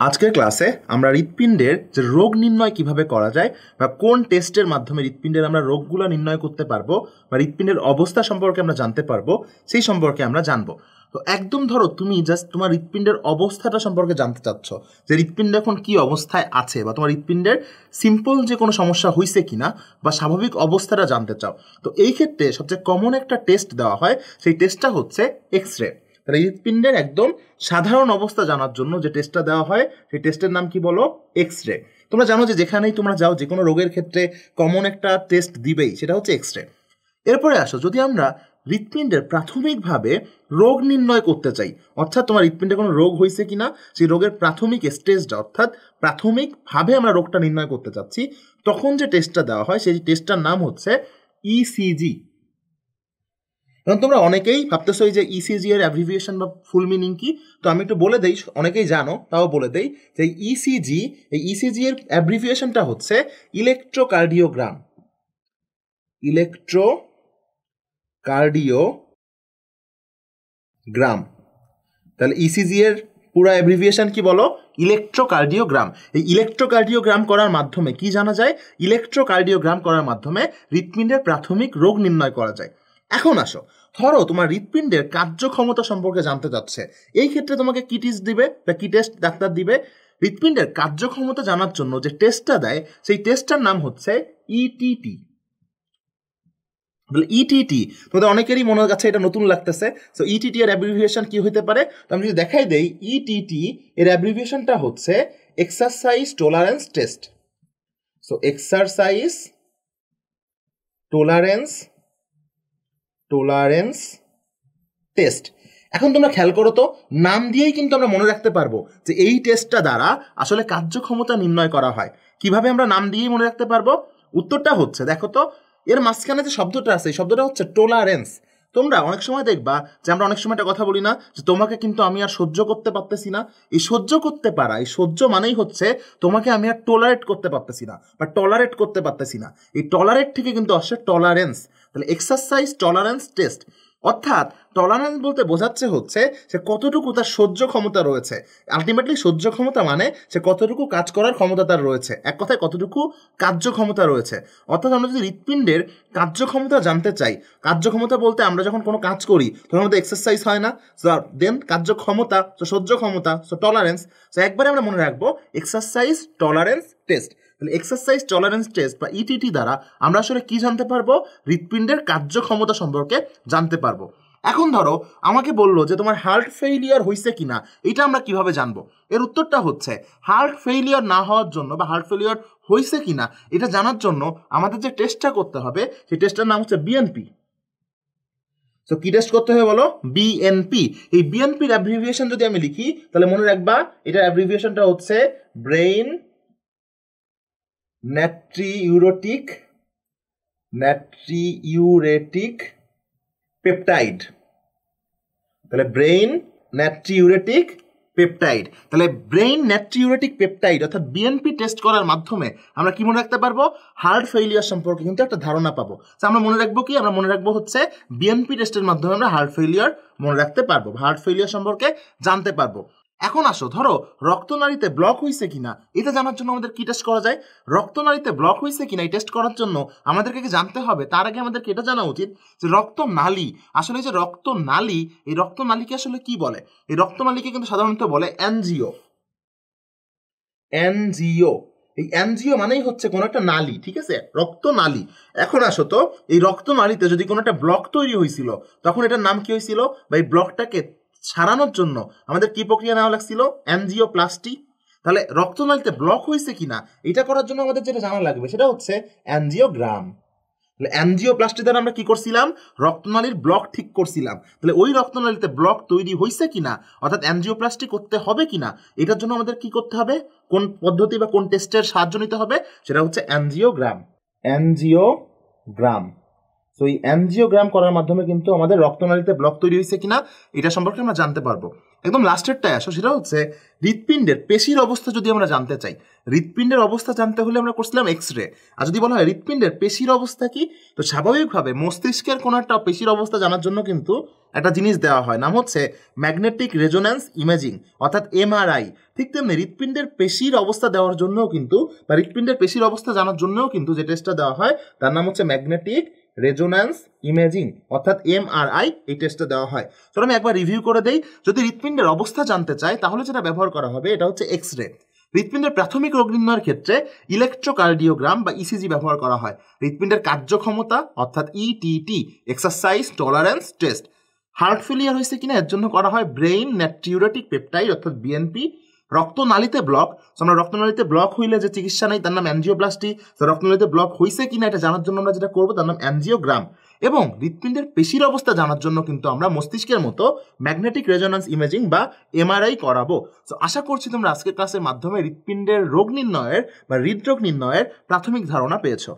আজকের ক্লাসে আমরা হৃৎপিণ্ডের যে রোগ নির্ণয় কিভাবে করা যায় বা কোন টেস্টের মাধ্যমে হৃৎপিণ্ডের আমরা রোগগুলো নির্ণয় করতে পারবো বা হৃৎপিণ্ডের অবস্থা সম্পর্কে আমরা জানতে পারবো সেই সম্পর্কে আমরা জানবো। তো একদম ধরো তুমি জাস্ট তোমার হৃৎপিণ্ডের অবস্থাটা সম্পর্কে জানতে চাচ্ছ যে হৃৎপিণ্ড এখন কি অবস্থায় আছে বা তোমার হৃৎপিণ্ডের সিম্পল যে কোনো সমস্যা হয়েছে কিনা বা স্বাভাবিক অবস্থাটা জানতে চাও। তো এই ক্ষেত্রে সবচেয়ে কমন একটা টেস্ট দেওয়া হয়, সেই টেস্টটা হচ্ছে এক্স রে। তাহলে হৃৎপিণ্ডের একদম সাধারণ অবস্থা জানার জন্য যে টেস্টটা দেওয়া হয় সেই টেস্টের নাম কি বলো? X ray. তোমরা জানো যে যেখানেই তোমরা যাও যে কোনো রোগের ক্ষেত্রে কমন একটা টেস্ট দিবেই, সেটা হচ্ছে এক্স রে। এরপরে আসো, যদি আমরা হৃৎপিণ্ডের প্রাথমিকভাবে রোগ নির্ণয় করতে চাই, অর্থাৎ তোমার হৃৎপিণ্ডে কোনো রোগ হয়েছে কিনা সেই রোগের প্রাথমিক স্টেজটা অর্থাৎ প্রাথমিকভাবে আমরা রোগটা নির্ণয় করতে চাচ্ছি, তখন যে টেস্টটা দেওয়া হয় সেই টেস্টটার নাম হচ্ছে ইসিজি। এবং তোমরা অনেকেই ভাবতেছো যে ইসিজি এর অ্যাব্রিভিয়েশন বা ফুল মিনিং কি, তো আমি একটু বলে দেই, অনেকেই জানো তাও বলে দেই যে ইসিজি, এই ইসিজি এর অ্যাব্রিভিয়েশনটা হচ্ছে ইলেকট্রোকার্ডিওগ্রাম। ইলেকট্রোকার্ডিওগ্রাম। তাহলে ইসিজি এর পুরো অ্যাব্রিভিয়েশন কি বলো? ইলেকট্রোকার্ডিওগ্রাম। এই ইলেকট্রোকার্ডিওগ্রাম করার মাধ্যমে কি জানা যায়? ইলেকট্রোকার্ডিওগ্রাম করার মাধ্যমে হৃৎপিণ্ডের প্রাথমিক রোগ নির্ণয় করা যায়। এখন আসো, ধরো তোমার হৃৎপিণ্ডের কার্যক্ষমতা সম্পর্কে জানতে চাচ্ছে, এই ক্ষেত্রে তোমাকে কি টেস্ট দিবে বা কি টেস্ট ডাক্তার দিবে? হৃৎপিণ্ডের কার্যক্ষমতা জানার জন্য যে টেস্টটা দেয় সেই টেস্টটার নাম হচ্ছে ইটিটি। ইটিটি তোমাদের অনেকেরই মনে কাছে এটা নতুন লাগতেছে। সো ইটিটি এর অ্যাব্রিভিয়েশন কি হতে পারে? তো আমি যদি দেখাই দেই, ইটিটি এর অ্যাব্রিভিয়েশনটা হচ্ছে exercise tolerance test. So exercise tolerance test. এখন তোমরা খেয়াল করো তো, নাম দিয়েই কিন্তু আমরা মনে রাখতে পারবো যে এই টেস্টটা দ্বারা আসলে কার্যক্ষমতা নির্ণয় করা হয়। কিভাবে আমরা নাম দিয়েই মনে রাখতে পারবো? উত্তরটা হচ্ছে, দেখো তো এর মাঝখানে যে শব্দটা আছে এই শব্দটা হচ্ছে টলারেন্স। তোমরা অনেক সময় দেখবা যে আমরা অনেক সময় একটা কথা বলি না যে তোমাকে কিন্তু আমি আর সহ্য করতে পারতেছি না। এই সহ্য করতে পারা, এই সহ্য মানেই হচ্ছে তোমাকে আমি আর টলারেট করতে পারতেছি না বা টলারেট করতে পারতেছি না। এই টলারেট থেকে কিন্তু আসছে টলারেন্স। তাহলে এক্সারসাইজ টলারেন্স টেস্ট, অর্থাৎ টলারেন্স বলতে বোঝাচ্ছে হচ্ছে সে কতটুকু তার সহ্য ক্ষমতা রয়েছে। আলটিমেটলি সহ্য ক্ষমতা মানে সে কতটুকু কাজ করার ক্ষমতা তার রয়েছে, এক কথায় কতটুকু কার্যক্ষমতা রয়েছে। অর্থাৎ আমরা যদি হৃৎপিণ্ডের কার্যক্ষমতা জানতে চাই, কার্যক্ষমতা বলতে আমরা যখন কোনো কাজ করি তখন আমাদের এক্সারসাইজ হয় না, দেন কার্যক্ষমতা, সহ্য ক্ষমতা, টলারেন্স। একবারে আমরা মনে রাখবো এক্সারসাইজ টলারেন্স টেস্ট। তাহলে এক্সারসাইজ টলারেন্স টেস্ট বা ইটিটি দ্বারা আমরা আসলে কি জানতে পারবো? হৃৎপিণ্ডের কার্যক্ষমতা সম্পর্কে জানতে পারবো। এখন ধরো আমাকে বললো যে তোমার হার্ট ফেইলিয়ার হয়েছে কিনা, এটা আমরা কিভাবে জানবো? এর উত্তরটা হচ্ছে হার্ট ফেইলিয়ার না হওয়ার জন্য বা হার্ট ফেইলিয়ার হয়েছে কিনা এটা জানার জন্য আমাদের যে টেস্টটা করতে হবে সেই টেস্টটার নাম হচ্ছে বিএনপি। তো কি টেস্ট করতে হবে বলো? বিএনপি। এই বিএনপির অ্যাব্রিভিয়েশন যদি আমি লিখি তাহলে মনে রাখবা এটার অ্যাব্রিভিয়েশনটা হচ্ছে ব্রেইন নাট্রিউরেটিক পেপটাইড। তাহলে ব্রেইন নাট্রিউরেটিক পেপটাইড। তাহলে ব্রেইন নাট্রিউরেটিক পেপটাইড অর্থাৎ বিএনপি টেস্ট করার মাধ্যমে আমরা কি মনে রাখতে পারবো? হার্ট ফেইলিয়ার সম্পর্কে কিন্তু একটা ধারণা পাবো। আমরা মনে রাখবো কি? আমরা মনে রাখবো হচ্ছে বিএনপি টেস্টের মাধ্যমে আমরা হার্ট ফেইলিয়ার মনে রাখতে পারবো, হার্ট ফেইলিয়ার সম্পর্কে জানতে পারবো। এখন আসো, ধরো রক্তনালীতে ব্লক হয়েছে কিনা এটা জানার জন্য আমাদের কি টেস্ট করা যায়? রক্তনালীতে ব্লক হয়েছে কিনা এই টেস্ট করার জন্য আমাদেরকে কি জানতে হবে? তার আগে আমাদেরকে এটা জানা উচিত যে রক্তনালী, আসলে যে রক্তনালী, এই রক্তনালীকে আসলে কি বলে? এই রক্তনালীকে কিন্তু সাধারণত বলে এনজিও। এই এনজিও মানেই হচ্ছে কোনো একটা নালী, ঠিক আছে? রক্তনালী। এখন আসো তো, এই রক্তনালীতে যদি কোনো একটা ব্লক তৈরি হয়েছিল তখন এটার নাম কি হয়েছিল? বা এই ব্লকটাকে সারানোর জন্য আমাদের কি প্রক্রিয়া নেওয়া লাগছিল? অ্যানজিওপ্লাস্টি। তাহলে রক্তনালীতে ব্লক হয়েছে কিনা এটা করার জন্য আমাদের যেটা জানা লাগবে সেটা হচ্ছে অ্যানজিওগ্রাম। তাহলে অ্যানজিওপ্লাস্টি দ্বারা আমরা কি করছিলাম? রক্তনালীর ব্লক ঠিক করছিলাম। তাহলে ওই রক্তনালীতে ব্লক তৈরি হয়েছে কিনা অর্থাৎ অ্যানজিওপ্লাস্টি করতে হবে কিনা এটার জন্য আমাদের কি করতে হবে? কোন পদ্ধতি বা কোন টেস্টের সাহায্য নিতে হবে? সেটা হচ্ছে অ্যানজিওগ্রাম। তো এই অ্যানজিওগ্রাম করার মাধ্যমে কিন্তু আমাদের রক্তনালীতে ব্লক তৈরি হয়েছে কিনা এটা সম্পর্কে আমরা জানতে পারবো। একদম লাস্টেরটায় আসো, সেটা হচ্ছে হৃৎপিণ্ডের পেশির অবস্থা যদি আমরা জানতে চাই, হৃৎপিণ্ডের অবস্থা জানতে হলে আমরা করছিলাম এক্স রে। আর যদি বলা হয় হৃৎপিণ্ডের পেশির অবস্থা কি, তো স্বাভাবিকভাবে মস্তিষ্কের কোনো একটা পেশির অবস্থা জানার জন্য কিন্তু একটা জিনিস দেওয়া হয়, নাম হচ্ছে ম্যাগনেটিক রেজোন্যান্স ইমেজিং, অর্থাৎ এমআরআই। ঠিক তেমনি হৃৎপিণ্ডের পেশির অবস্থা দেওয়ার জন্যও কিন্তু, বা হৃৎপিণ্ডের পেশির অবস্থা জানার জন্যও কিন্তু যে টেস্টটা দেওয়া হয় তার নাম হচ্ছে ম্যাগনেটিক রেজোন্যান্স ইমেজিং, অর্থাৎ এমআরআই। এই টেস্টটা দেওয়া হয়। চলো আমি একবার রিভিউ করে দেই। যদি হৃৎপিণ্ডের অবস্থা জানতে চাই তাহলে যেটা ব্যবহার করা হবে এটা হচ্ছে এক্স রে। হৃৎপিণ্ডের প্রাথমিক রোগ নির্ণয়ের ক্ষেত্রে ইলেকট্রোকার্ডিওগ্রাম বা ইসিজি ব্যবহার করা হয়। হৃৎপিণ্ডের কার্যক্ষমতা অর্থাৎ ETT, exercise tolerance test. Heart failure হয়েছে কিনা এর জন্য করা হয় ব্রেইন নাট্রিউরেটিক পেপটাইড অর্থাৎ বিএনপি। রক্তনালীতে ব্লক, আমরা রক্তনালীতে ব্লক হইলে যে চিকিৎসা নেই তার নাম অ্যানজিওপ্লাস্টি। রক্তনালীতে ব্লক হয়েছে কিনা এটা জানার জন্য আমরা যেটা করবো তার নাম অ্যানজিওগ্রাম। এবং হৃৎপিণ্ডের পেশির অবস্থা জানার জন্য কিন্তু আমরা মস্তিষ্কের মতো ম্যাগনেটিক রেজোন্যান্স ইমেজিং বা এমআরআই করাবো। তো আশা করছি তোমরা আজকের ক্লাসের মাধ্যমে হৃৎপিণ্ডের রোগ নির্ণয়ের বা হৃদরোগ নির্ণয়ের প্রাথমিক ধারণা পেয়েছো।